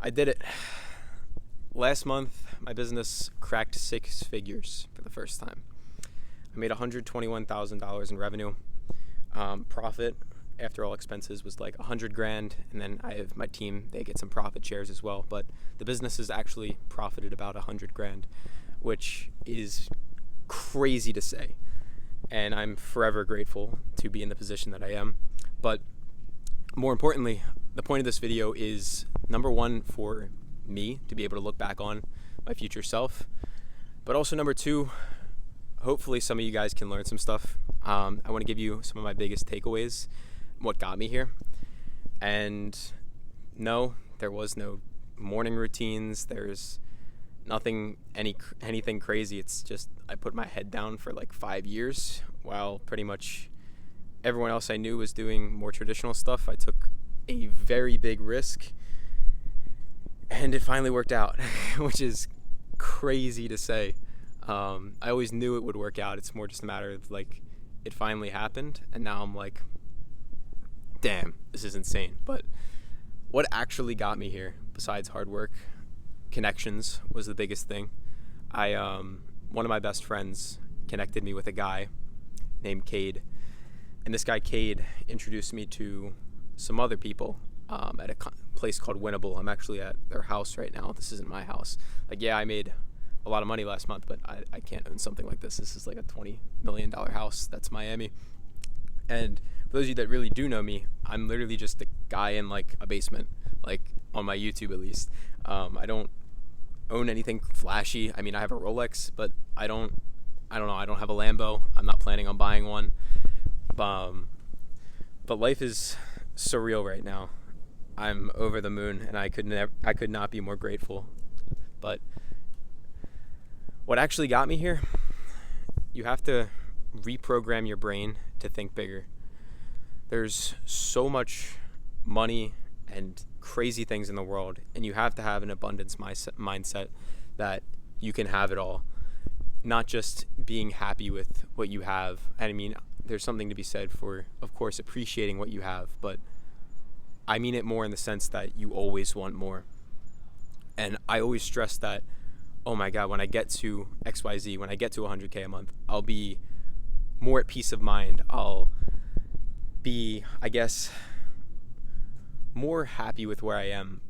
I did it. Last month, my business cracked 6 figures for the first time. I made $121,000 in revenue. Profit after all expenses was like $100,000, and then I have my team, they get some profit shares as well, but the business has actually profited about $100,000, which is crazy to say, and I'm forever grateful to be in the position that I am. But more importantly, the point of this video is, number one, for me to be able to look back on my future self, but also number two, hopefully some of you guys can learn some stuff. I want to give you some of my biggest takeaways, what got me here. And no, there was no morning routines. There's nothing, anything crazy. It's just I put my head down for like 5 years while pretty much everyone else I knew was doing more traditional stuff. I took a very big risk, and it finally worked out, which is crazy to say. I always knew it would work out. It's more just a matter of like, it finally happened, and now I'm like, damn, this is insane. But what actually got me here, besides hard work, connections was the biggest thing. One of my best friends connected me with a guy named Cade, and this guy Cade introduced me to some other people at a place called Winnable. I'm actually at their house right now. This isn't my house. Like, yeah, I made a lot of money last month, but I can't own something like this. This is like a $20 million house. That's Miami. And for those of you that really do know me, I'm literally just a guy in like a basement, like on my YouTube at least. I don't own anything flashy. I mean, I have a Rolex, but I don't know. I don't have a Lambo. I'm not planning on buying one. But life is surreal right now. I'm over the moon, and I could not be more grateful. But what actually got me here, you have to reprogram your brain to think bigger. There's so much money and crazy things in the world, and you have to have an abundance mindset that you can have it all, not just being happy with what you have. And I mean, there's something to be said for, of course, appreciating what you have, but I mean it more in the sense that you always want more. And I always stress that, oh my God, when I get to XYZ, when I get to 100K a month, I'll be more at peace of mind. I'll be, I guess, more happy with where I am.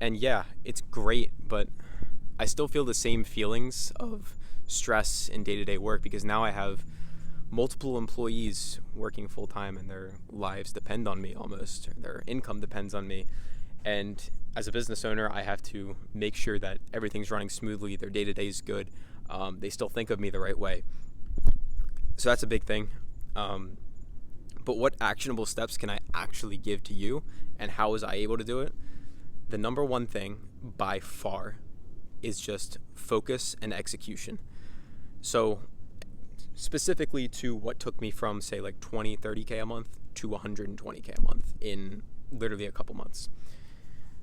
And yeah, it's great, but I still feel the same feelings of stress in day-to-day work, because now I have multiple employees working full-time, and their lives depend on me almost. Their income depends on me. And as a business owner, I have to make sure that everything's running smoothly, their day-to-day is good, they still think of me the right way. So that's a big thing. But what actionable steps can I actually give to you, and how was I able to do it? The number one thing by far is just focus and execution. So specifically to what took me from, say, like 20, 30K a month to 120K a month in literally a couple months.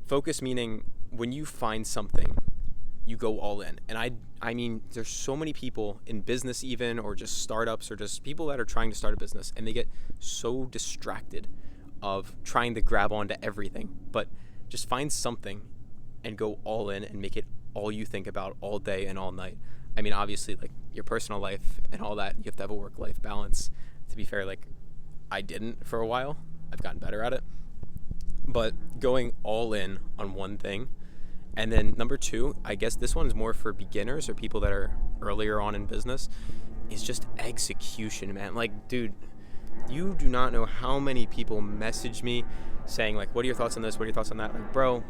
Focus meaning when you find something, you go all in. And I mean, there's so many people in business even, or just startups, or just people that are trying to start a business, and they get so distracted of trying to grab onto everything. But just find something and go all in and make it all you think about all day and all night. I mean, obviously, like your personal life and all that, you have to have a work-life balance. To be fair, like I didn't for a while. I've gotten better at it. But going all in on one thing. And then number two, I guess this one's more for beginners or people that are earlier on in business, is just execution, man. Like, dude, you do not know how many people message me saying like, what are your thoughts on this? What are your thoughts on that? Like, bro,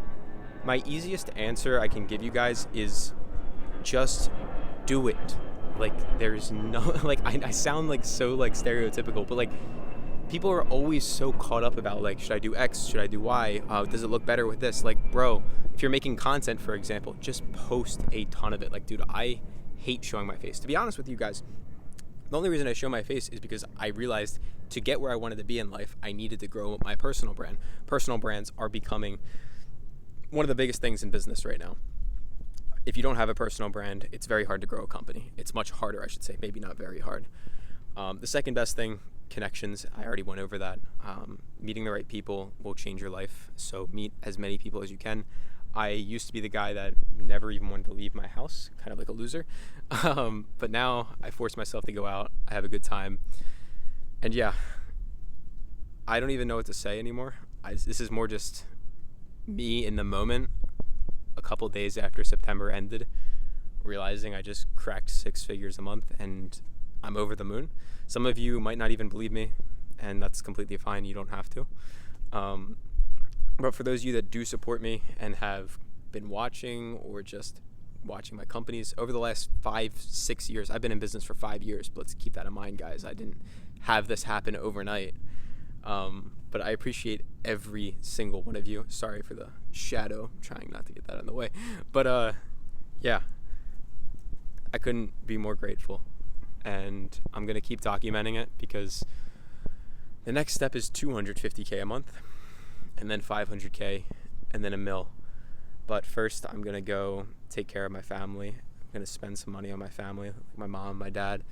my easiest answer I can give you guys is just do it. Like, there's no, like, I sound like so like stereotypical, but like, people are always so caught up about like, should I do X? Should I do Y? Does it look better with this? Like, bro, if you're making content, for example, just post a ton of it. Like, dude, I hate showing my face. To be honest with you guys, the only reason I show my face is because I realized to get where I wanted to be in life, I needed to grow my personal brand. Personal brands are becoming one of the biggest things in business right now. If you don't have a personal brand, it's very hard to grow a company. It's much harder, I should say, maybe not very hard. The second best thing, connections. I already went over that. Meeting the right people will change your life. So meet as many people as you can. I used to be the guy that never even wanted to leave my house, kind of like a loser. But now I force myself to go out. I have a good time. And yeah, I don't even know what to say anymore. This is more just me in the moment, a couple days after September ended, realizing I just cracked 6 figures a month and I'm over the moon. Some of you might not even believe me, and that's completely fine. You don't have to. But for those of you that do support me and have been watching or just watching my companies over the last 5-6 years, I've been in business for 5 years, but let's keep that in mind, guys. I didn't have this happen overnight. But I appreciate every single one of you. Sorry for the shadow, I'm trying not to get that in the way. But yeah, I couldn't be more grateful. And I'm going to keep documenting it because the next step is $250K a month, and then $500K, and then $1 million. But first, I'm going to go take care of my family. I'm going to spend some money on my family, like my mom, my dad.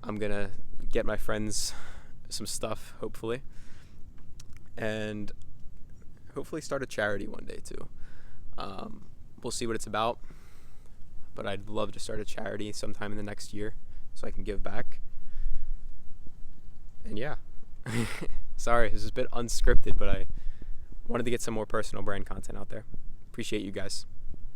I'm going to get my friends some stuff, hopefully. And hopefully start a charity one day, too. We'll see what it's about. But I'd love to start a charity sometime in the next year so I can give back. And yeah. Sorry, this is a bit unscripted, but I wanted to get some more personal brand content out there. Appreciate you guys.